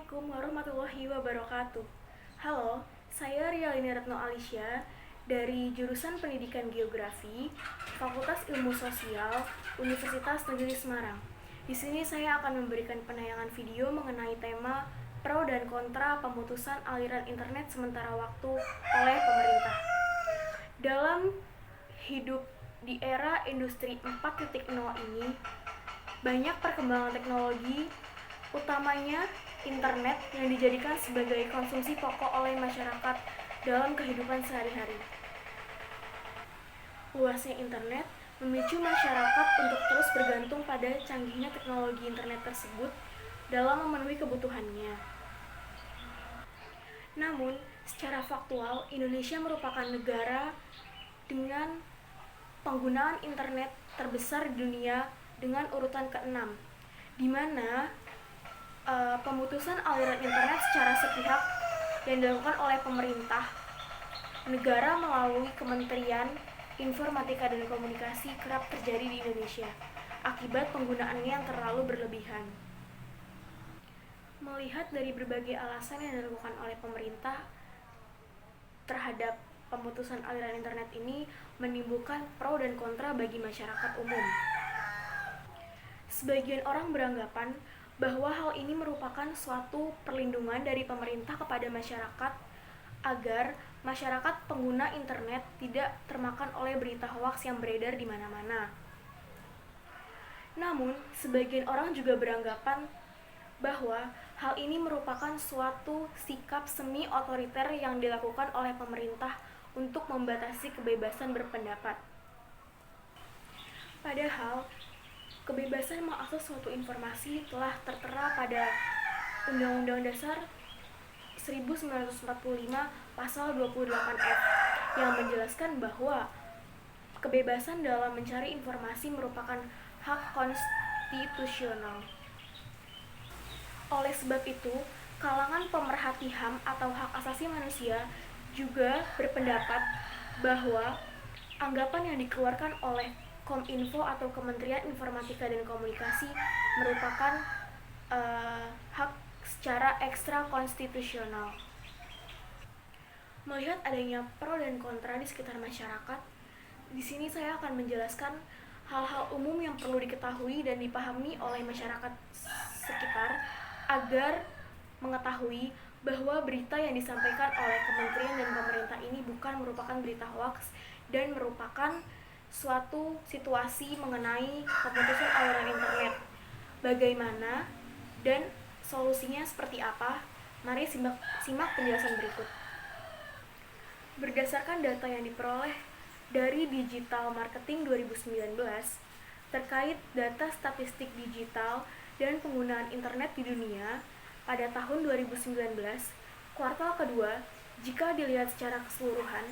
Assalamualaikum warahmatullahi wabarakatuh. Halo, saya Rialini Retno Alisya dari jurusan Pendidikan Geografi, Fakultas Ilmu Sosial, Universitas Negeri Semarang. Di sini saya akan memberikan penayangan video mengenai tema pro dan kontra pemutusan aliran internet sementara waktu oleh pemerintah. Dalam hidup di era industri 4.0 ini, banyak perkembangan teknologi, utamanya internet yang dijadikan sebagai konsumsi pokok oleh masyarakat dalam kehidupan sehari-hari. Luasnya internet memicu masyarakat untuk terus bergantung pada canggihnya teknologi internet tersebut dalam memenuhi kebutuhannya. Namun, secara faktual, Indonesia merupakan negara dengan penggunaan internet terbesar di dunia dengan urutan ke-6, di mana pemutusan aliran internet secara sepihak yang dilakukan oleh pemerintah negara melalui Kementerian Informatika dan Komunikasi kerap terjadi di Indonesia akibat penggunaannya yang terlalu berlebihan. Melihat dari berbagai alasan yang dilakukan oleh pemerintah terhadap pemutusan aliran internet ini menimbulkan pro dan kontra bagi masyarakat umum. Sebagian orang beranggapan bahwa hal ini merupakan suatu perlindungan dari pemerintah kepada masyarakat agar masyarakat pengguna internet tidak termakan oleh berita hoaks yang beredar di mana-mana. Namun, sebagian orang juga beranggapan bahwa hal ini merupakan suatu sikap semi otoriter yang dilakukan oleh pemerintah untuk membatasi kebebasan berpendapat. Padahal, kebebasan mengakses suatu informasi telah tertera pada Undang-Undang Dasar 1945 Pasal 28F yang menjelaskan bahwa kebebasan dalam mencari informasi merupakan hak konstitusional. Oleh sebab itu, kalangan pemerhati HAM atau hak asasi manusia juga berpendapat bahwa anggapan yang dikeluarkan oleh Kominfo atau Kementerian Informatika dan Komunikasi merupakan hak secara ekstra konstitusional. Melihat adanya pro dan kontra di sekitar masyarakat, di sini saya akan menjelaskan hal-hal umum yang perlu diketahui dan dipahami oleh masyarakat sekitar agar mengetahui bahwa berita yang disampaikan oleh kementerian dan pemerintah ini bukan merupakan berita hoaks dan merupakan suatu situasi mengenai pemutusan aliran internet. Bagaimana dan solusinya seperti apa? Mari simak penjelasan berikut. Berdasarkan data yang diperoleh dari Digital Marketing 2019 terkait data statistik digital dan penggunaan internet di dunia pada tahun 2019, kuartal kedua, jika dilihat secara keseluruhan,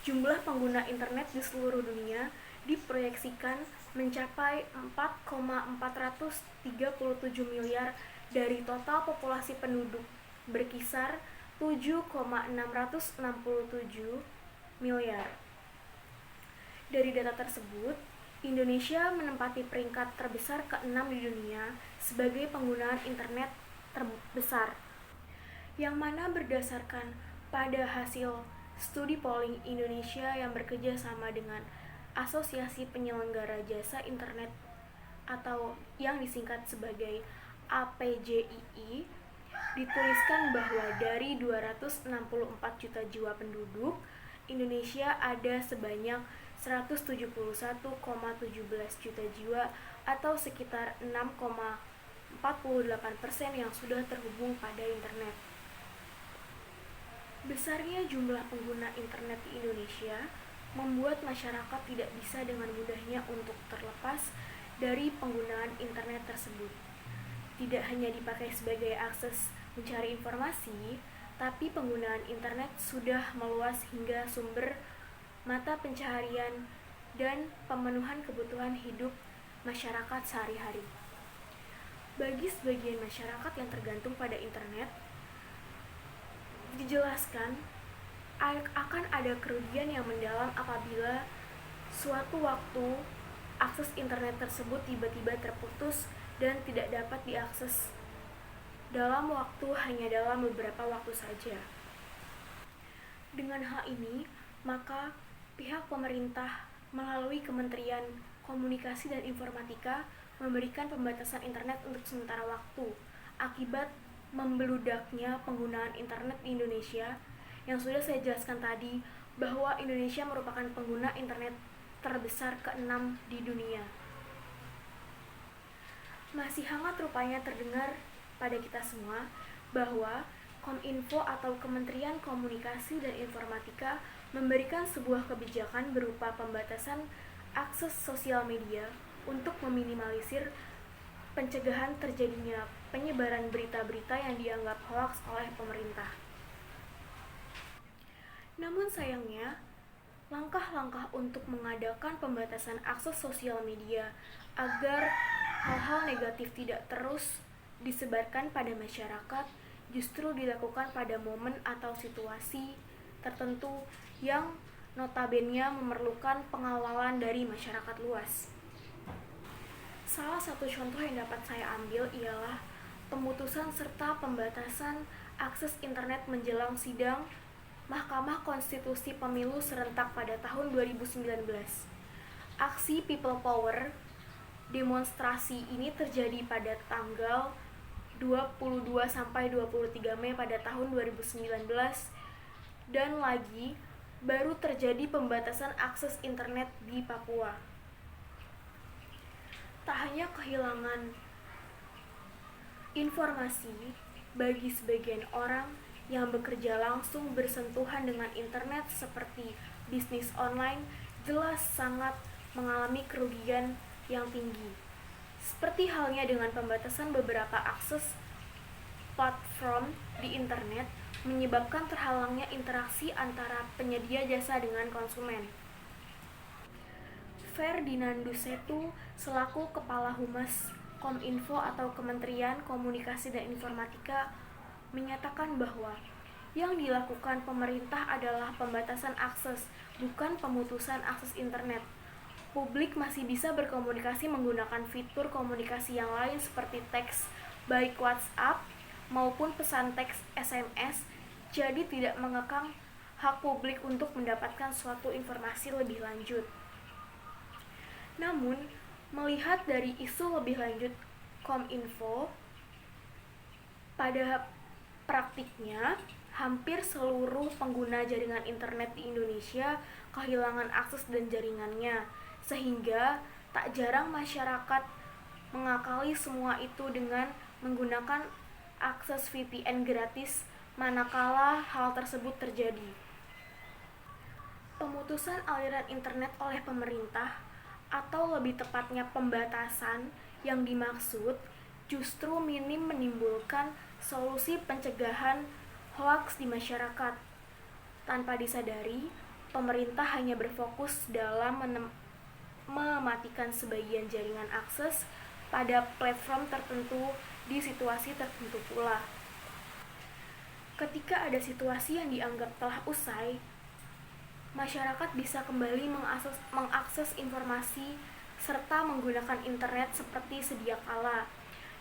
jumlah pengguna internet di seluruh dunia diproyeksikan mencapai 4,437 miliar dari total populasi penduduk berkisar 7,667 miliar. Dari data tersebut, Indonesia menempati peringkat terbesar ke-6 di dunia sebagai penggunaan internet terbesar, yang mana berdasarkan pada hasil studi polling Indonesia yang bekerja sama dengan Asosiasi Penyelenggara Jasa Internet atau yang disingkat sebagai APJII, dituliskan bahwa dari 264 juta jiwa penduduk, Indonesia ada sebanyak 171,17 juta jiwa atau sekitar 6,48% yang sudah terhubung pada internet. Besarnya jumlah pengguna internet di Indonesia membuat masyarakat tidak bisa dengan mudahnya untuk terlepas dari penggunaan internet tersebut. Tidak hanya dipakai sebagai akses mencari informasi, tapi penggunaan internet sudah meluas hingga sumber mata pencaharian dan pemenuhan kebutuhan hidup masyarakat sehari-hari. Bagi sebagian masyarakat yang tergantung pada internet, dijelaskan akan ada kerugian yang mendalam apabila suatu waktu akses internet tersebut tiba-tiba terputus dan tidak dapat diakses dalam waktu hanya dalam beberapa waktu saja. Dengan hal ini, maka pihak pemerintah melalui Kementerian Komunikasi dan Informatika memberikan pembatasan internet untuk sementara waktu akibat membeludaknya penggunaan internet di Indonesia yang sudah saya jelaskan tadi bahwa Indonesia merupakan pengguna internet terbesar ke-6 di dunia. Masih hangat rupanya terdengar pada kita semua bahwa Kominfo atau Kementerian Komunikasi dan Informatika memberikan sebuah kebijakan berupa pembatasan akses sosial media untuk meminimalisir pencegahan terjadinya penyebaran berita-berita yang dianggap hoaks oleh pemerintah. Namun sayangnya, langkah-langkah untuk mengadakan pembatasan akses sosial media agar hal-hal negatif tidak terus disebarkan pada masyarakat justru dilakukan pada momen atau situasi tertentu yang notabene memerlukan pengawalan dari masyarakat luas. Salah satu contoh yang dapat saya ambil ialah pemutusan serta pembatasan akses internet menjelang sidang Mahkamah Konstitusi Pemilu serentak pada tahun 2019. Aksi People Power demonstrasi ini terjadi pada tanggal 22 sampai 23 Mei pada tahun 2019 dan lagi baru terjadi pembatasan akses internet di Papua. Tak hanya kehilangan informasi bagi sebagian orang yang bekerja langsung bersentuhan dengan internet seperti bisnis online jelas sangat mengalami kerugian yang tinggi. Seperti halnya dengan pembatasan beberapa akses platform di internet menyebabkan terhalangnya interaksi antara penyedia jasa dengan konsumen. Ferdinandus Setu selaku Kepala Humas Kominfo atau Kementerian Komunikasi dan Informatika menyatakan bahwa yang dilakukan pemerintah adalah pembatasan akses, bukan pemutusan akses internet. Publik masih bisa berkomunikasi menggunakan fitur komunikasi yang lain seperti teks, baik WhatsApp maupun pesan teks SMS, jadi tidak mengekang hak publik untuk mendapatkan suatu informasi lebih lanjut. Namun, melihat dari isu lebih lanjut Kominfo, pada praktiknya, hampir seluruh pengguna jaringan internet di Indonesia kehilangan akses dan jaringannya, sehingga tak jarang masyarakat mengakali semua itu dengan menggunakan akses VPN gratis manakala hal tersebut terjadi. Pemutusan aliran internet oleh pemerintah atau lebih tepatnya pembatasan yang dimaksud justru minim menimbulkan solusi pencegahan hoaks di masyarakat. Tanpa disadari, pemerintah hanya berfokus dalam mematikan sebagian jaringan akses pada platform tertentu di situasi tertentu pula. Ketika ada situasi yang dianggap telah usai, masyarakat bisa kembali mengakses informasi serta menggunakan internet seperti sedia kala.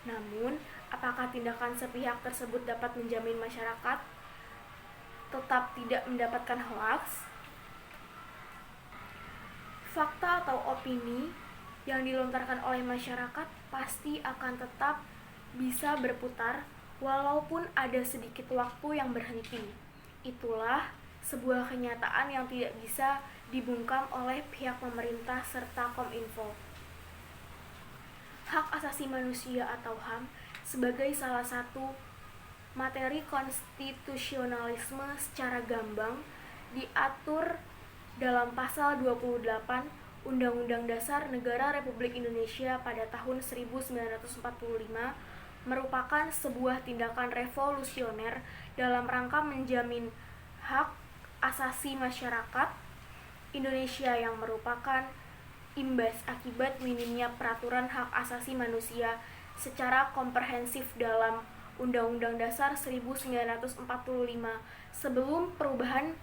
Namun, apakah tindakan sepihak tersebut dapat menjamin masyarakat tetap tidak mendapatkan hoaks? Fakta atau opini yang dilontarkan oleh masyarakat pasti akan tetap bisa berputar walaupun ada sedikit waktu yang berhenti. Itulah sebuah kenyataan yang tidak bisa dibungkam oleh pihak pemerintah serta Kominfo. Hak asasi manusia atau HAM sebagai salah satu materi konstitusionalisme secara gamblang diatur dalam pasal 28 Undang-Undang Dasar Negara Republik Indonesia pada tahun 1945 merupakan sebuah tindakan revolusioner dalam rangka menjamin hak asasi masyarakat Indonesia yang merupakan imbas akibat minimnya peraturan hak asasi manusia secara komprehensif dalam Undang-Undang Dasar 1945 sebelum perubahan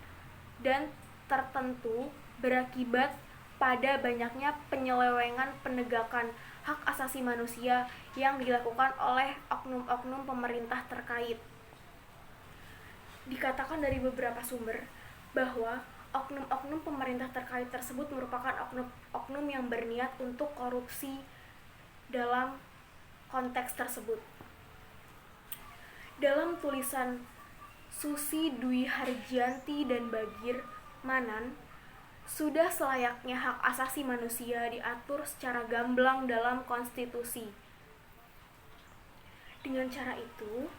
dan tertentu berakibat pada banyaknya penyelewengan penegakan hak asasi manusia yang dilakukan oleh oknum-oknum pemerintah terkait. Dikatakan dari beberapa sumber bahwa oknum-oknum pemerintah terkait tersebut merupakan oknum yang berniat untuk korupsi dalam konteks tersebut. Dalam tulisan Susi Dwi Harjianti dan Bagir Manan, sudah selayaknya hak asasi manusia diatur secara gamblang dalam konstitusi. Dengan cara itu,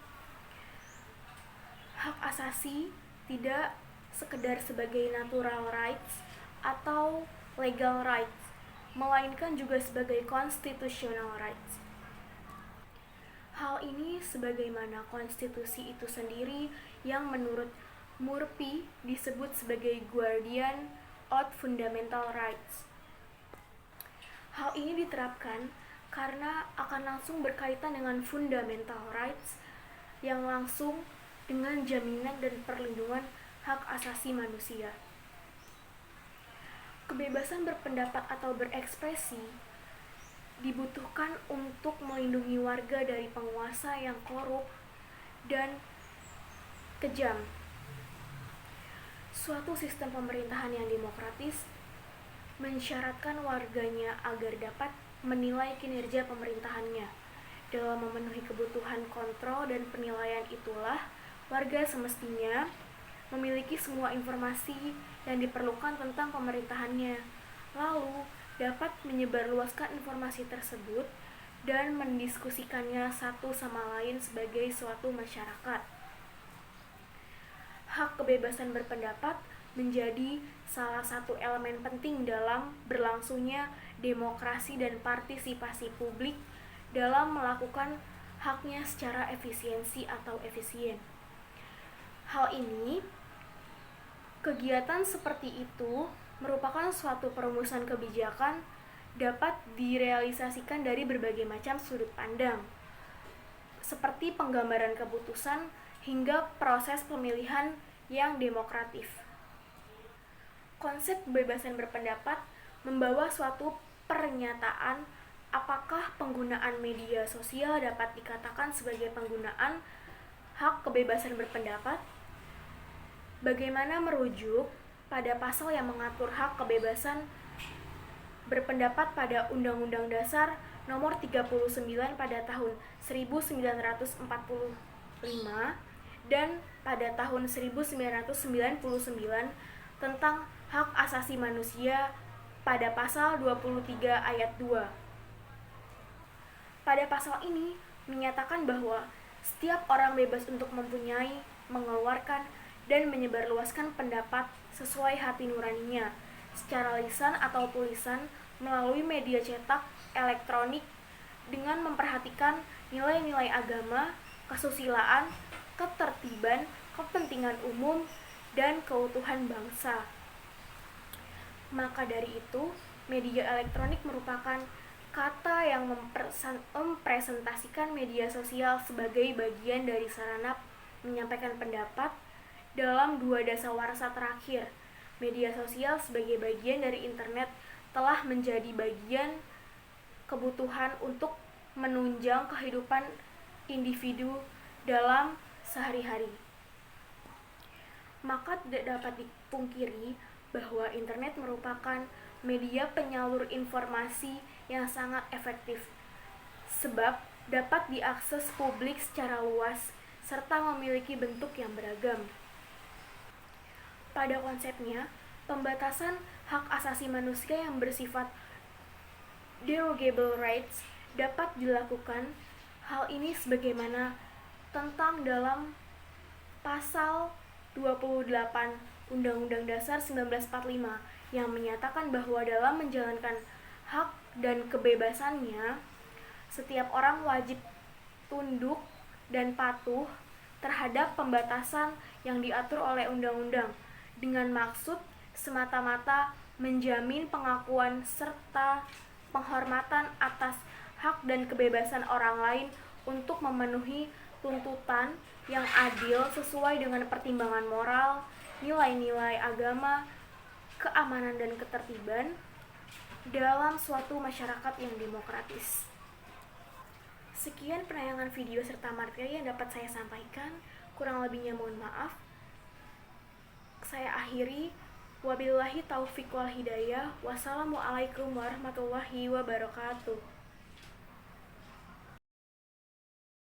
hak asasi tidak sekedar sebagai natural rights atau legal rights, melainkan juga sebagai constitutional rights. Hal ini sebagaimana konstitusi itu sendiri yang menurut Murphy disebut sebagai guardian of fundamental rights. Hal ini diterapkan karena akan langsung berkaitan dengan fundamental rights yang langsung dengan jaminan dan perlindungan hak asasi manusia. Kebebasan berpendapat atau berekspresi dibutuhkan untuk melindungi warga dari penguasa yang korup dan kejam. Suatu sistem pemerintahan yang demokratis mensyaratkan warganya agar dapat menilai kinerja pemerintahannya. Dalam memenuhi kebutuhan kontrol dan penilaian itulah, warga semestinya memiliki semua informasi yang diperlukan tentang pemerintahannya, lalu dapat menyebarluaskan informasi tersebut dan mendiskusikannya satu sama lain sebagai suatu masyarakat. Hak kebebasan berpendapat menjadi salah satu elemen penting dalam berlangsungnya demokrasi dan partisipasi publik dalam melakukan haknya secara efisiensi atau efisien. Hal ini, kegiatan seperti itu merupakan suatu perumusan kebijakan dapat direalisasikan dari berbagai macam sudut pandang, seperti penggambaran keputusan hingga proses pemilihan yang demokratif. Konsep kebebasan berpendapat membawa suatu pernyataan apakah penggunaan media sosial dapat dikatakan sebagai penggunaan hak kebebasan berpendapat, bagaimana merujuk pada pasal yang mengatur hak kebebasan berpendapat pada Undang-Undang Dasar Nomor 39 pada tahun 1945 dan pada tahun 1999 tentang hak asasi manusia pada pasal 23 ayat 2. Pada pasal ini menyatakan bahwa setiap orang bebas untuk mempunyai, mengeluarkan, dan menyebarluaskan pendapat sesuai hati nuraninya, secara lisan atau tulisan melalui media cetak, elektronik, dengan memperhatikan nilai-nilai agama, kesusilaan, ketertiban, kepentingan umum, dan keutuhan bangsa. Maka dari itu, media elektronik merupakan kata yang mempresentasikan media sosial sebagai bagian dari sarana menyampaikan pendapat dalam dua dasawarsa terakhir. Media sosial sebagai bagian dari internet telah menjadi bagian kebutuhan untuk menunjang kehidupan individu dalam sehari-hari. Maka tidak dapat dipungkiri bahwa internet merupakan media penyalur informasi yang sangat efektif, sebab dapat diakses publik secara luas serta memiliki bentuk yang beragam. Pada konsepnya, pembatasan hak asasi manusia yang bersifat derogable rights dapat dilakukan. Hal ini sebagaimana tentang dalam pasal 28 Undang-Undang Dasar 1945 yang menyatakan bahwa dalam menjalankan hak dan kebebasannya, setiap orang wajib tunduk dan patuh terhadap pembatasan yang diatur oleh undang-undang, dengan maksud semata-mata menjamin pengakuan serta penghormatan atas hak dan kebebasan orang lain untuk memenuhi tuntutan yang adil sesuai dengan pertimbangan moral, nilai-nilai agama, keamanan dan ketertiban, dalam suatu masyarakat yang demokratis. Sekian penayangan video serta materi yang dapat saya sampaikan. Kurang lebihnya mohon maaf. Saya akhiri. Wabillahi taufiq wal hidayah. Wassalamualaikum warahmatullahi wabarakatuh.